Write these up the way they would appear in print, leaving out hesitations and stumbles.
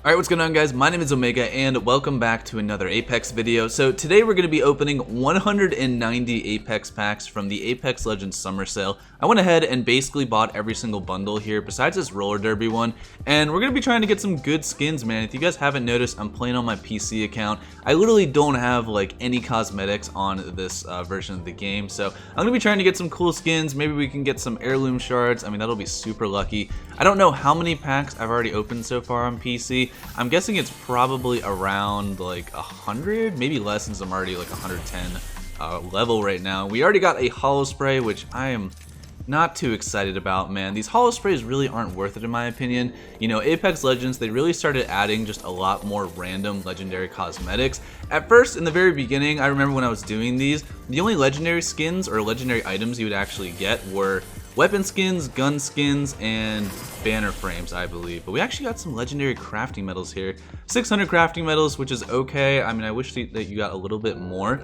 Alright, what's going on guys? My name is Omega and welcome back to another Apex video. So today we're going to be opening 190 Apex packs from the Apex Legends Summer Sale. I went ahead and basically bought every single bundle here besides this roller derby one, and we're going to be trying to get some good skins, man. If you guys haven't noticed, I'm playing on my PC account. I literally don't have like any cosmetics on this version of the game, so I'm going to be trying to get some cool skins. Maybe we can get some heirloom shards. I mean, that'll be super lucky. I don't know how many packs I've already opened so far on PC. I'm guessing it's probably around like 100, maybe less, since I'm already like 110 level right now. We already got a Holospray, which I am not too excited about, man. These Holosprays really aren't worth it in my opinion. You know, Apex Legends, they really started adding just a lot more random legendary cosmetics. At first, in the very beginning, I remember when I was doing these, the only legendary skins or legendary items you would actually get were weapon skins, gun skins, and banner frames, I believe. But we actually got some legendary crafting medals here. 600 crafting medals, which is okay. I mean, I wish that you got a little bit more.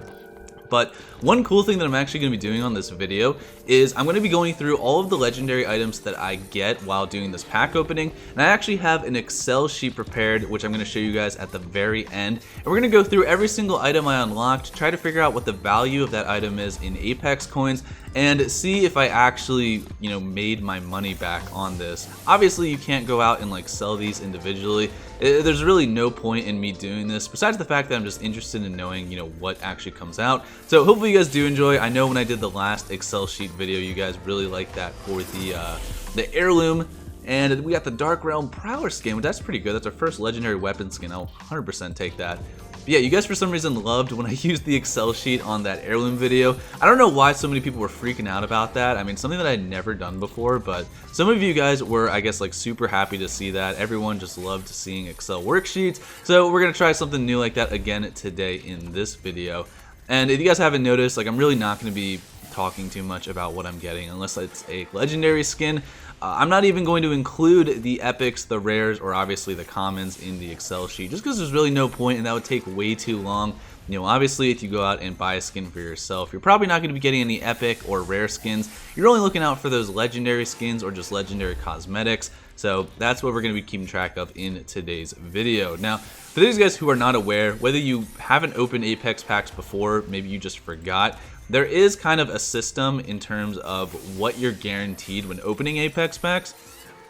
But one cool thing that I'm actually going to be doing on this video is I'm going to be going through all of the legendary items that I get while doing this pack opening. And I actually have an Excel sheet prepared, which I'm going to show you guys at the very end. And we're going to go through every single item I unlocked, try to figure out what the value of that item is in Apex coins, and see if I actually, you know, made my money back on this. Obviously, you can't go out and like sell these individually. There's really no point in me doing this, besides the fact that I'm just interested in knowing, you know, what actually comes out. So hopefully you guys do enjoy. I know when I did the last Excel sheet video, you guys really liked that for the heirloom. And we got the Dark Realm Prowler skin, but that's pretty good. That's our first legendary weapon skin. I'll 100% take that. But yeah, you guys for some reason loved when I used the Excel sheet on that heirloom video. I don't know why so many people were freaking out about that. I mean, something that I'd never done before, but some of you guys were, I guess, like super happy to see that. Everyone just loved seeing Excel worksheets. So we're gonna try something new like that again today in this video. And if you guys haven't noticed, like, I'm really not gonna be talking too much about what I'm getting unless it's a legendary skin. I'm not even going to include the epics, the rares, or obviously the commons in the Excel sheet, just because there's really no point and that would take way too long. You know, obviously if you go out and buy a skin for yourself, you're probably not going to be getting any epic or rare skins. You're only looking out for those legendary skins or just legendary cosmetics. So that's what we're going to be keeping track of in today's video. Now, for those guys who are not aware, whether you haven't opened Apex packs before, maybe you just forgot, there is kind of a system in terms of what you're guaranteed when opening Apex packs.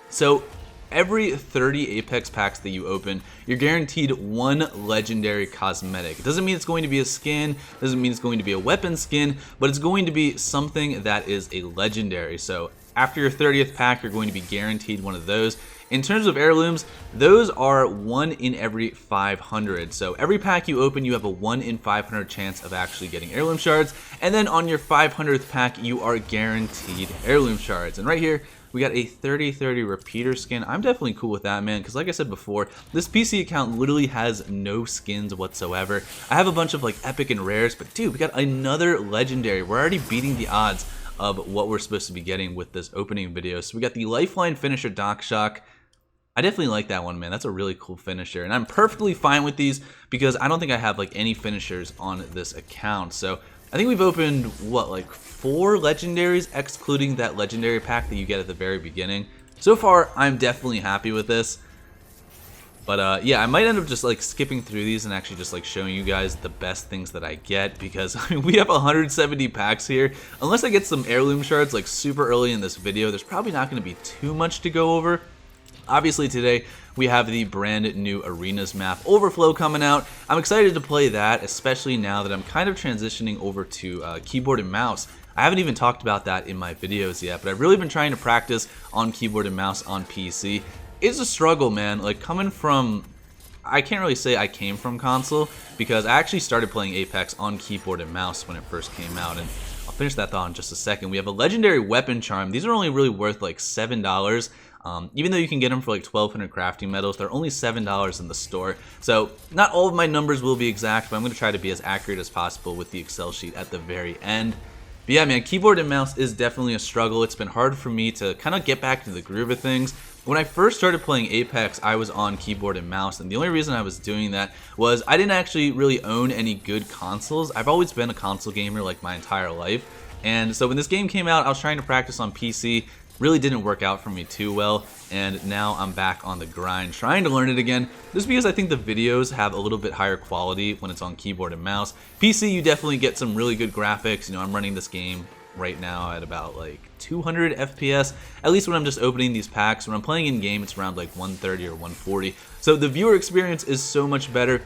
So every 30 Apex packs that you open, you're guaranteed one legendary cosmetic. It doesn't mean it's going to be a skin, doesn't mean it's going to be a weapon skin, but it's going to be something that is a legendary. So after your 30th pack, you're going to be guaranteed one of those. In terms of heirlooms, those are 1 in every 500. So every pack you open, you have a 1 in 500 chance of actually getting heirloom shards. And then on your 500th pack, you are guaranteed heirloom shards. And right here, we got a 30-30 repeater skin. I'm definitely cool with that, man, because like I said before, this PC account literally has no skins whatsoever. I have a bunch of like epic and rares, but dude, we got another legendary. We're already beating the odds of what we're supposed to be getting with this opening video. So we got the Lifeline finisher Doc Shock. I definitely like that one, man. That's a really cool finisher, and I'm perfectly fine with these because I don't think I have like any finishers on this account. So I think we've opened what, like 4 legendaries, excluding that legendary pack that you get at the very beginning. So far, I'm definitely happy with this. But yeah, I might end up just like skipping through these and actually just like showing you guys the best things that I get, because I mean, we have 170 packs here. Unless I get some heirloom shards like super early in this video, there's probably not going to be too much to go over. Obviously today we have the brand new Arenas map, Overflow, coming out. I'm excited to play that, especially now that I'm kind of transitioning over to keyboard and mouse. I haven't even talked about that in my videos yet, but I've really been trying to practice on keyboard and mouse on PC. It's a struggle, man. Like, coming from, I can't really say I came from console, because I actually started playing Apex on keyboard and mouse when it first came out, and I'll finish that thought in just a second. We have a legendary weapon charm. These are only really worth like $7. Even though you can get them for like 1,200 crafting medals, they're only $7 in the store. So not all of my numbers will be exact, but I'm going to try to be as accurate as possible with the Excel sheet at the very end. But yeah, man, keyboard and mouse is definitely a struggle. It's been hard for me to kind of get back to the groove of things. When I first started playing Apex, I was on keyboard and mouse, and the only reason I was doing that was I didn't actually really own any good consoles. I've always been a console gamer like my entire life. And so when this game came out, I was trying to practice on PC. really didn't work out for me too well, and now I'm back on the grind trying to learn it again, just because I think the videos have a little bit higher quality when it's on keyboard and mouse. PC, you definitely get some really good graphics. You know, I'm running this game right now at about like 200 FPS, at least when I'm just opening these packs. When I'm playing in game, it's around like 130 or 140, so the viewer experience is so much better.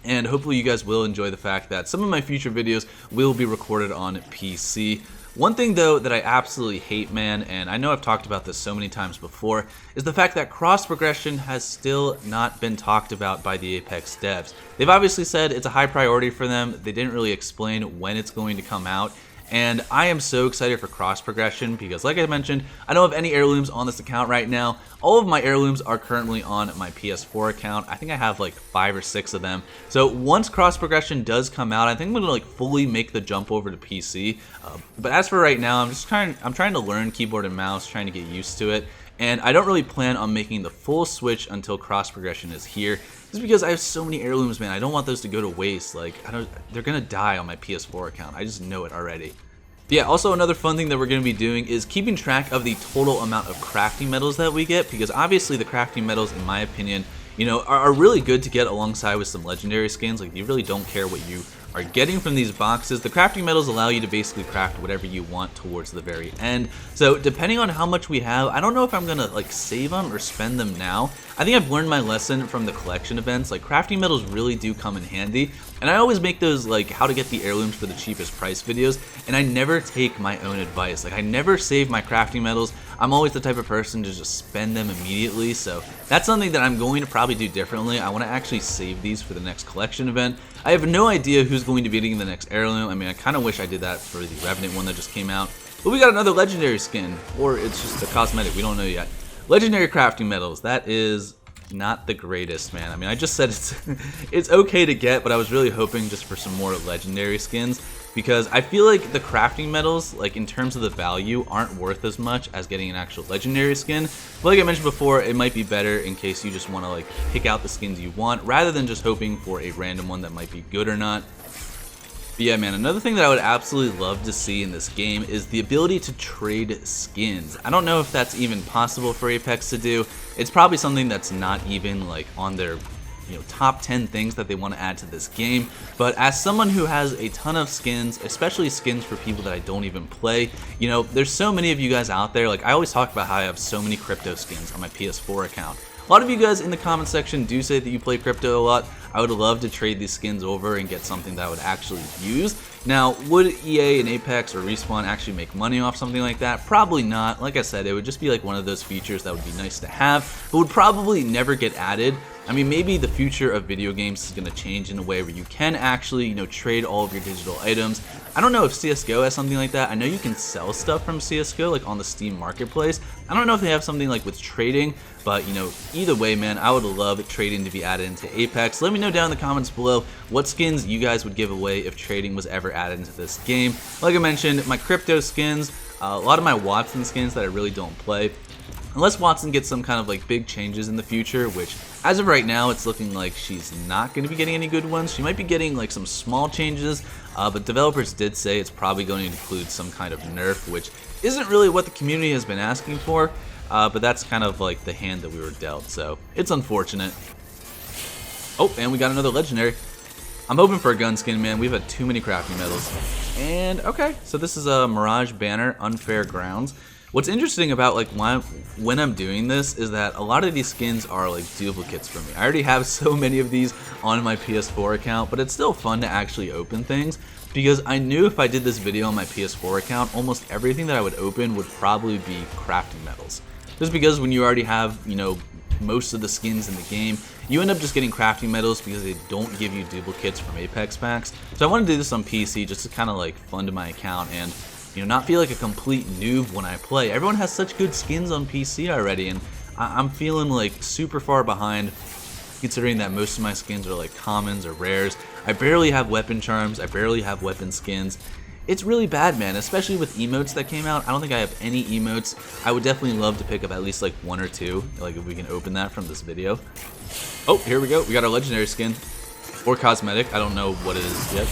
And hopefully you guys will enjoy the fact that some of my future videos will be recorded on PC. One thing though that I absolutely hate, man, and I know I've talked about this so many times before, is the fact that cross progression has still not been talked about by the Apex devs. They've obviously said it's a high priority for them. They didn't really explain when it's going to come out. And I am so excited for cross progression because, like I mentioned, I don't have any heirlooms on this account right now. All of my heirlooms are currently on my PS4 account. I think I have like 5 or 6 of them. So once cross progression does come out, I think I'm gonna like fully make the jump over to PC. But as for right now, I'm trying to learn keyboard and mouse, trying to get used to it. And I don't really plan on making the full switch until cross progression is here. Just because I have so many heirlooms, man. I don't want those to go to waste. Like, they're gonna die on my PS4 account. I just know it already. But yeah, also another fun thing that we're gonna be doing is keeping track of the total amount of crafting medals that we get, because obviously the crafting medals, in my opinion, you know, are really good to get alongside with some legendary skins. Like, you really don't care what you are getting from these boxes. The crafting medals allow you to basically craft whatever you want towards the very end. So depending on how much we have, I don't know if I'm gonna like save them or spend them now. I think I've learned my lesson from the collection events. Like, crafting medals really do come in handy, and I always make those like how to get the heirlooms for the cheapest price videos, and I never take my own advice. Like, I never save my crafting medals. I'm always the type of person to just spend them immediately, so that's something that I'm going to probably do differently. I want to actually save these for the next collection event. I have no idea who's going to be getting the next heirloom. I mean, I kind of wish I did that for the Revenant one that just came out. But we got another legendary skin, or it's just a cosmetic, we don't know yet. Legendary crafting medals, that is not the greatest, man. I mean, I just said it's okay to get, but I was really hoping just for some more legendary skins, because I feel like the crafting medals, like in terms of the value, aren't worth as much as getting an actual legendary skin. But like I mentioned before, it might be better in case you just want to like pick out the skins you want, rather than just hoping for a random one that might be good or not. But yeah, man, another thing that I would absolutely love to see in this game is the ability to trade skins. I don't know if that's even possible for Apex to do. It's probably something that's not even like on their, you know, top 10 things that they want to add to this game. But as someone who has a ton of skins, especially skins for people that I don't even play, you know, there's so many of you guys out there. Like, I always talk about how I have so many crypto skins on my PS4 account. A lot of you guys in the comment section do say that you play crypto a lot. I would love to trade these skins over and get something that I would actually use. Now, would EA and Apex or Respawn actually make money off something like that? Probably not. Like I said, it would just be like one of those features that would be nice to have, but would probably never get added. I mean, maybe the future of video games is going to change in a way where you can actually, you know, trade all of your digital items. I don't know if CSGO has something like that. I know you can sell stuff from CSGO, like on the Steam Marketplace. I don't know if they have something like with trading, but, you know, either way, man, I would love trading to be added into Apex. Let me know down in the comments below what skins you guys would give away if trading was ever added into this game. Like I mentioned, my crypto skins, a lot of my Watson skins that I really don't play. Unless Watson gets some kind of like big changes in the future, which as of right now, it's looking like she's not going to be getting any good ones. She might be getting like some small changes, but developers did say it's probably going to include some kind of nerf, which isn't really what the community has been asking for, but that's kind of like the hand that we were dealt, so it's unfortunate. Oh, and we got another legendary. I'm hoping for a gun skin, man. We've had too many crafting medals. And okay, so this is a Mirage Banner, Unfair Grounds. What's interesting about like when I'm doing this is that a lot of these skins are like duplicates for me. I already have so many of these on my PS4 account, but it's still fun to actually open things, because I knew if I did this video on my PS4 account, almost everything that I would open would probably be crafting medals. Just because when you already have, you know, most of the skins in the game, you end up just getting crafting medals because they don't give you duplicates from Apex packs. So I want to do this on PC just to kind of like fund my account and, you know, not feel like a complete noob when I play. Everyone has such good skins on PC already, and I'm feeling like super far behind, considering that most of my skins are like commons or rares. I barely have weapon charms, I barely have weapon skins. It's really bad, man, especially with emotes that came out. I don't think I have any emotes. I would definitely love to pick up at least like 1 or 2, like if we can open that from this video. Oh, here we go. We got our legendary skin. Or cosmetic. I don't know what it is yet.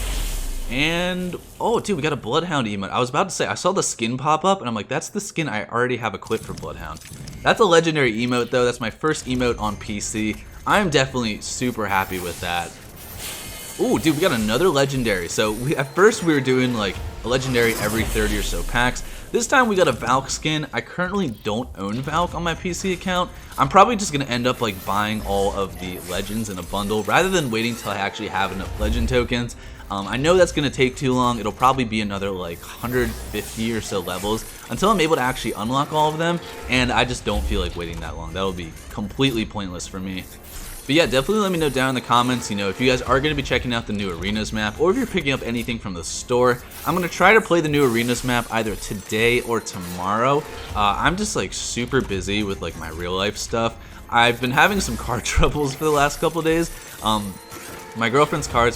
And, oh dude, we got a Bloodhound emote. I was about to say, I saw the skin pop up and I'm like, that's the skin I already have equipped for Bloodhound. That's a legendary emote though. That's my first emote on PC. I'm definitely super happy with that. Ooh, dude, we got another legendary. So at first we were doing like a legendary every 30 or so packs. This time we got a Valk skin. I currently don't own Valk on my PC account. I'm probably just gonna end up like buying all of the legends in a bundle rather than waiting till I actually have enough legend tokens. I know that's gonna take too long. It'll probably be another like 150 or so levels until I'm able to actually unlock all of them, and I just don't feel like waiting that long. That'll be completely pointless for me. But yeah, definitely let me know down in the comments, you know, if you guys are going to be checking out the new Arenas map, or if you're picking up anything from the store. I'm going to try to play the new Arenas map either today or tomorrow. I'm just like super busy with like my real life stuff. I've been having some car troubles for the last couple days. My girlfriend's car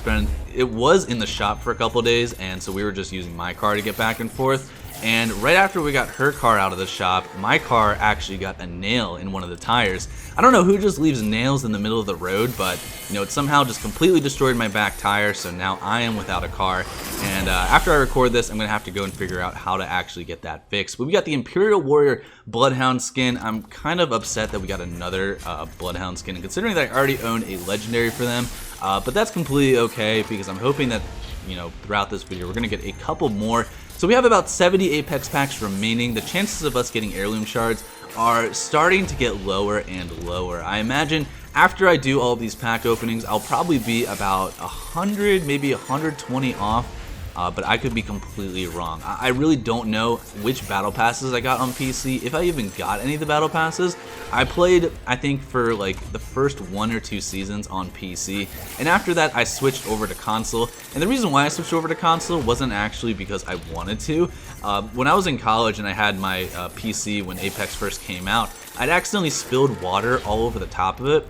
it was in the shop for a couple days, and so we were just using my car to get back and forth. And right after we got her car out of the shop, my car actually got a nail in one of the tires. I don't know who just leaves nails in the middle of the road, but you know, it somehow just completely destroyed my back tire, so now I am without a car. And after I record this, I'm gonna have to go and figure out how to actually get that fixed. But we got the Imperial Warrior Bloodhound skin. I'm kind of upset that we got another Bloodhound skin, and considering that I already own a legendary for them, but that's completely okay because I'm hoping that, you know, throughout this video we're gonna get a couple more. So we have about 70 Apex packs remaining. The chances of us getting heirloom shards are starting to get lower and lower. I imagine after I do all of these pack openings, I'll probably be about 100, maybe 120 off. But I could be completely wrong. I really don't know which battle passes I got on PC, if I even got any of the battle passes. I played, I think, for like the first 1 or 2 seasons on PC, and after that I switched over to console. And the reason why I switched over to console wasn't actually because I wanted to. When I was in college and I had my PC when Apex first came out, I'd accidentally spilled water all over the top of it.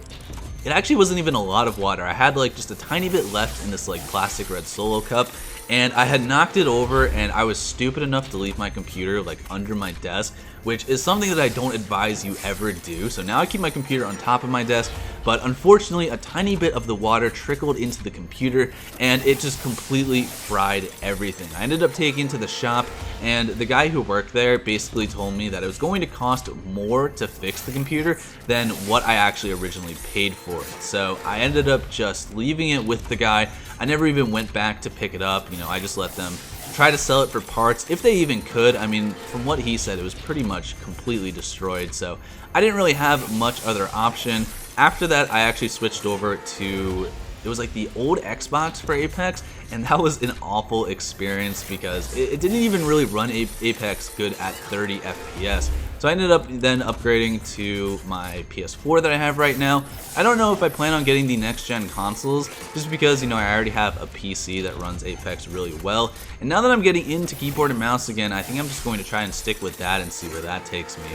It actually wasn't even a lot of water. I had like just a tiny bit left in this like plastic red Solo cup, and I had knocked it over, and I was stupid enough to leave my computer like under my desk, which is something that I don't advise you ever do. So now I keep my computer on top of my desk, but unfortunately a tiny bit of the water trickled into the computer and it just completely fried everything. I ended up taking it to the shop, and the guy who worked there basically told me that it was going to cost more to fix the computer than what I actually originally paid for it. So I ended up just leaving it with the guy. I never even went back to pick it up. You know, I just let them try to sell it for parts if they even could. I mean, from what he said, it was pretty much completely destroyed, so I didn't really have much other option. After that, I actually switched over to, it was like the old Xbox for Apex, and that was an awful experience because it didn't even really run Apex good at 30 FPS. So I ended up then upgrading to my PS4 that I have right now. I don't know if I plan on getting the next gen consoles, just because, you know, I already have a PC that runs Apex really well. And now that I'm getting into keyboard and mouse again, I think I'm just going to try and stick with that and see where that takes me.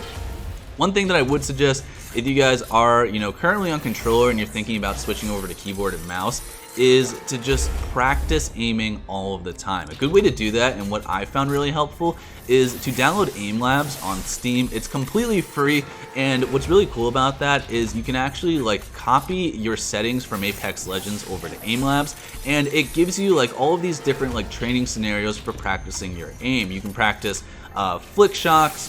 One thing that I would suggest, if you guys are, you know, currently on controller and you're thinking about switching over to keyboard and mouse, is to just practice aiming all of the time. A good way to do that, and what I found really helpful, is to download Aim Labs on Steam. It's completely free, and what's really cool about that is you can actually like copy your settings from Apex Legends over to Aim Labs, and it gives you like all of these different like training scenarios for practicing your aim. You can practice flick shots,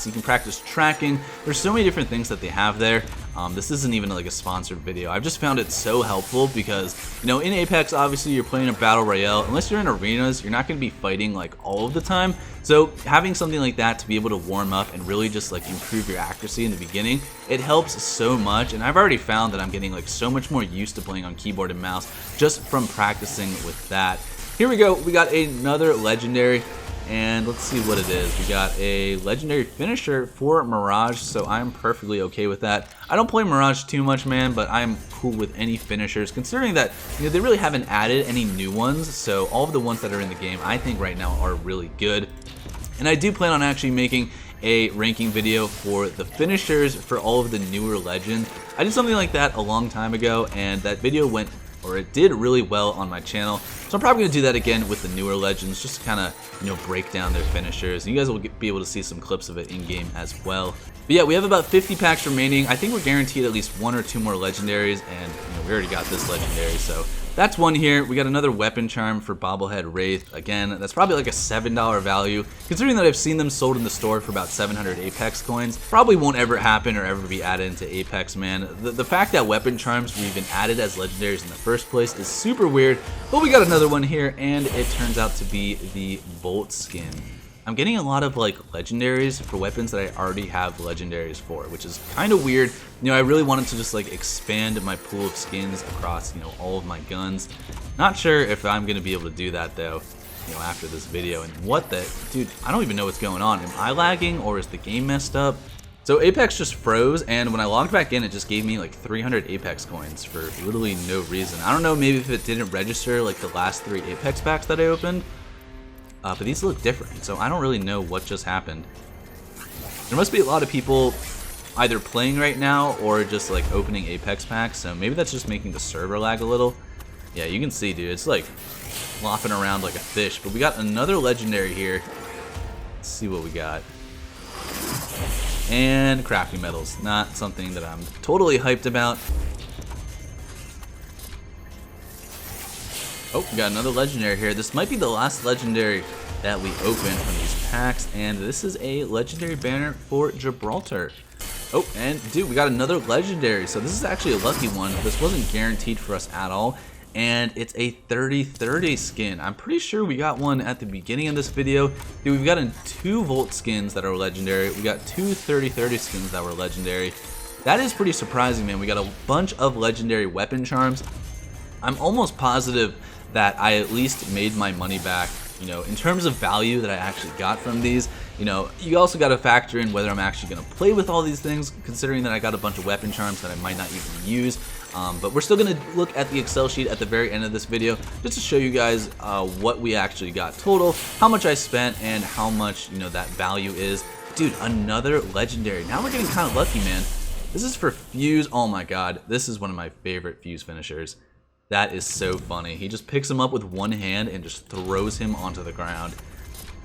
you can practice tracking. There's so many different things that they have there. This isn't even like a sponsored video. I've just found it so helpful because, you know, in Apex, obviously you're playing a battle royale. Unless you're in arenas, you're not going to be fighting like all of the time. So having something like that to be able to warm up and really just like improve your accuracy in the beginning, it helps so much. And I've already found that I'm getting like so much more used to playing on keyboard and mouse just from practicing with that. Here we go. We got another legendary. And let's see what it is. We got a legendary finisher for Mirage, so I'm perfectly okay with that. I don't play Mirage too much, man, but I'm cool with any finishers, considering that, you know, they really haven't added any new ones, so all of the ones that are in the game I think right now are really good. And I do plan on actually making a ranking video for the finishers for all of the newer legends. I did something like that a long time ago, and that video it did really well on my channel. So I'm probably going to do that again with the newer legends, just to kind of, you know, break down their finishers. And you guys will be able to see some clips of it in game as well. But yeah, we have about 50 packs remaining. I think we're guaranteed at least 1 or 2 more legendaries, and we already got this legendary, so that's one here. We got another weapon charm for Bobblehead Wraith. Again, that's probably like a $7 value. Considering that I've seen them sold in the store for about 700 Apex coins, probably won't ever happen or ever be added into Apex, man. The fact that weapon charms were even added as legendaries in the first place is super weird, but we got another one here, and it turns out to be the Bolt skin. I'm getting a lot of like legendaries for weapons that I already have legendaries for, which is kind of weird. You know, I really wanted to just like expand my pool of skins across, you know, all of my guns. Not sure if I'm gonna be able to do that though, you know, after this video. And what the, dude, I don't even know what's going on. Am I lagging or is the game messed up? So Apex just froze, and when I logged back in, it just gave me like 300 Apex coins for literally no reason. I don't know, maybe if it didn't register like the last 3 Apex packs that I opened. But these look different, so I don't really know what just happened. There must be a lot of people either playing right now or just like opening Apex packs, so maybe that's just making the server lag a little. Yeah, you can see, dude, it's like flopping around like a fish. But we got another legendary here. Let's see what we got. And crafting metals, not something that I'm totally hyped about. Oh, we got another legendary here. This might be the last legendary that we open from these packs, and this is a legendary banner for Gibraltar. Oh, and dude, we got another legendary. So this is actually a lucky one. This wasn't guaranteed for us at all, and it's a 30/30 skin. I'm pretty sure we got one at the beginning of this video. Dude, we've gotten 2 Volt skins that are legendary. We got 2 30/30 skins that were legendary. That is pretty surprising, man. We got a bunch of legendary weapon charms. I'm almost positive that I at least made my money back, you know, in terms of value that I actually got from these. You know, you also got to factor in whether I'm actually going to play with all these things, considering that I got a bunch of weapon charms that I might not even use. But we're still going to look at the Excel sheet at the very end of this video, just to show you guys what we actually got total, how much I spent, and how much, you know, that value is. Dude, another legendary. Now we're getting kind of lucky, man. This is for Fuse. Oh my god, this is one of my favorite Fuse finishers. That is so funny. He just picks him up with one hand and just throws him onto the ground.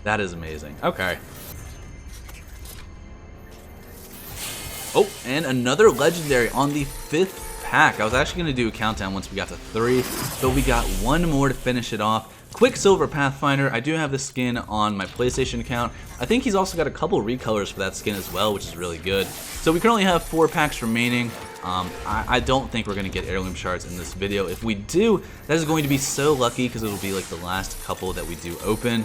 That is amazing. Okay. Oh, and another legendary on the 5th pack. I was actually going to do a countdown once we got to 3, but we got one more to finish it off. Quicksilver Pathfinder. I do have the skin on my PlayStation account. I think he's also got a couple recolors for that skin as well, which is really good. So we currently have 4 packs remaining. I don't think we're going to get heirloom shards in this video. If we do, that is going to be so lucky because it'll be like the last couple that we do open.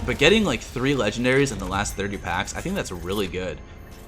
But getting like 3 legendaries in the last 30 packs, I think that's really good.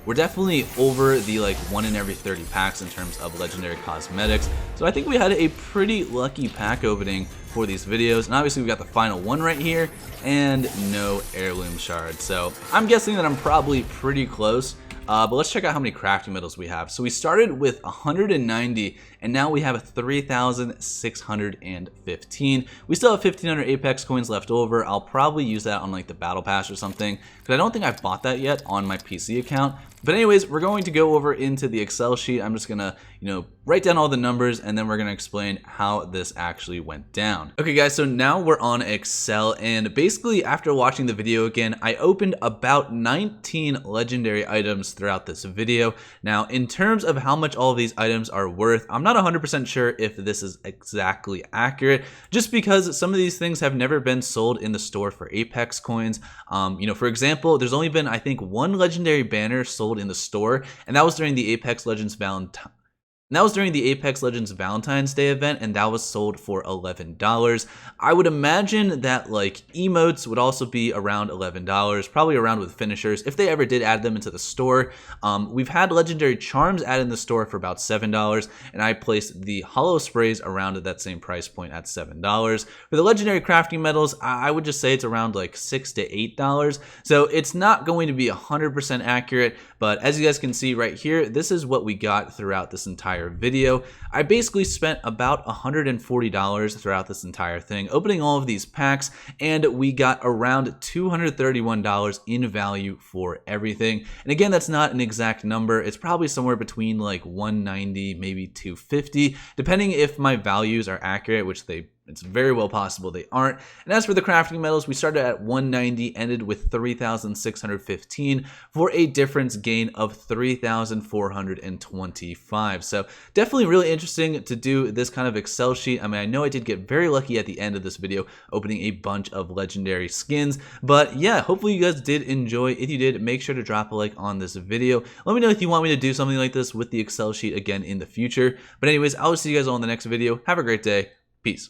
We're definitely over the like 1 in every 30 packs in terms of legendary cosmetics. So I think we had a pretty lucky pack opening for these videos. And obviously we got the final one right here and no heirloom shards. So I'm guessing that I'm probably pretty close. But let's check out how many crafting metals we have. So we started with 190, and now we have 3,615. We still have 1,500 Apex coins left over. I'll probably use that on like the Battle Pass or something, because I don't think I've bought that yet on my PC account. But anyways, we're going to go over into the Excel sheet. I'm just gonna, you know, write down all the numbers, and then we're gonna explain how this actually went down. Okay guys, so now we're on Excel, and basically after watching the video again, I opened about 19 legendary items throughout this video. Now, in terms of how much all of these items are worth, I'm not 100% sure if this is exactly accurate, just because some of these things have never been sold in the store for Apex coins. You know, for example, there's only been, I think, 1 legendary banner sold in the store, and that was during the Apex Legends Valentine's Day event, and that was sold for $11. I would imagine that like emotes would also be around $11, probably around with finishers if they ever did add them into the store. We've had legendary charms added in the store for about $7, and I placed the Holosprays around at that same price point at $7. For the legendary crafting metals, I would just say it's around like $6 to $8. So it's not going to be 100% accurate, but as you guys can see right here, this is what we got throughout this entire video. I basically spent about $140 throughout this entire thing, opening all of these packs, and we got around $231 in value for everything. And again, that's not an exact number. It's probably somewhere between like 190, maybe 250, depending if my values are accurate, which they It's very well possible they aren't. And as for the crafting medals, we started at 190, ended with 3,615 for a difference gain of 3,425. So definitely really interesting to do this kind of Excel sheet. I mean, I know I did get very lucky at the end of this video opening a bunch of legendary skins, but yeah, hopefully you guys did enjoy. If you did, make sure to drop a like on this video. Let me know if you want me to do something like this with the Excel sheet again in the future. But anyways, I will see you guys all in the next video. Have a great day. Peace.